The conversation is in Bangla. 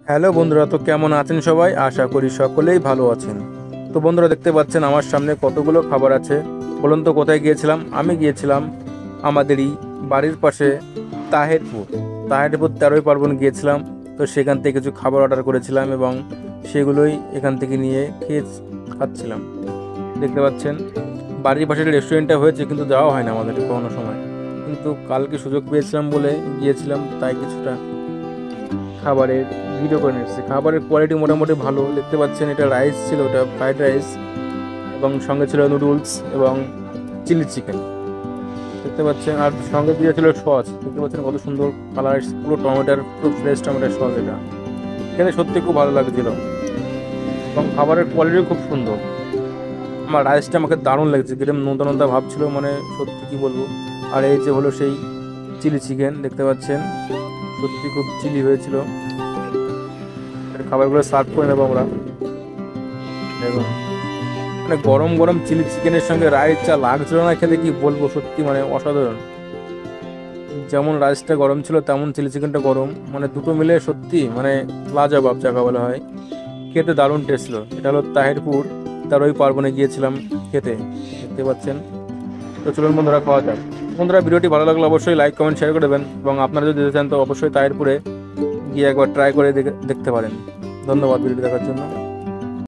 হ্যালো বন্ধুরা, তো কেমন আছেন সবাই? আশা করি সকলেই ভালো আছেন। তো বন্ধুরা, দেখতে পাচ্ছেন আমার সামনে কতগুলো খাবার আছে। বলুন তো কোথায় গিয়েছিলাম? আমি গিয়েছিলাম আমাদেরই বাড়ির পাশে তাহেরপুর। তাহেরপুর 13ই পার্বণ গিয়েছিলাম। তো সেখান থেকে কিছু খাবার অর্ডার করেছিলাম এবং সেগুলোই এখান থেকে নিয়ে খাচ্ছিলাম। দেখতে পাচ্ছেন বাড়ির পাশে রেস্টুরেন্টটা হয়েছে, কিন্তু যাওয়া হয় না আমাদের কোনো সময়। কিন্তু কালকে সুযোগ পেয়েছিলাম বলে গিয়েছিলাম, তাই কিছুটা খাবারের ভিডিও করে নিচ্ছে। খাবারের কোয়ালিটি মোটামুটি ভালো। দেখতে পাচ্ছেন এটা রাইস ছিল, ওটা ফ্রাইড রাইস, এবং সঙ্গে ছিল নুডলস এবং চিলি চিকেন। দেখতে পাচ্ছেন আর সঙ্গে দিয়ে ছিল সস। দেখতে পাচ্ছেন কত সুন্দর কালার, পুরো টমেটোর, পুরো ফ্রেশ টমেটোর সস। এটা খেতে সত্যি খুব ভালো লাগছিল এবং খাবারের কোয়ালিটি খুব সুন্দর। আমার রাইসটা আমাকে দারুণ লাগছে, কিরকম নোনতা নোনতা ভাব ছিল, মানে সত্যি কি বলবো। আর এই যে হলো সেই চিলি চিকেন, দেখতে পাচ্ছেন সত্যি খুব চিলি হয়েছিল। খাবারগুলো সার্ভ করে নেবো আমরা। দেখুন, মানে গরম গরম চিলি চিকেনের সঙ্গে রাইস যা লাগছিল না খেতে, কি বলবো, সত্যি মানে অসাধারণ। যেমন রাইসটা গরম ছিল তেমন চিলি চিকেনটা গরম, মানে দুটো মিলে সত্যি মানে লাজবাব যাকে বলা হয়। খেতে দারুণ টেস্ট ছিল। এটা হলো তাহেরপুর 13ই পার্বণে গিয়েছিলাম খেতে। দেখতে পাচ্ছেন। তো চলুন বন্ধুরা, খাওয়া যাক। বন্ধুরা, ভিডিওটি ভালো লাগলে অবশ্যই লাইক কমেন্ট শেয়ার করে দেবেন, এবং আপনারা যদি যেতে চান তো অবশ্যই তাহেরপুরে গিয়ে একবার ট্রাই করে দেখতে পারেন। ধন্যবাদ ভিডিওটি দেখার জন্য।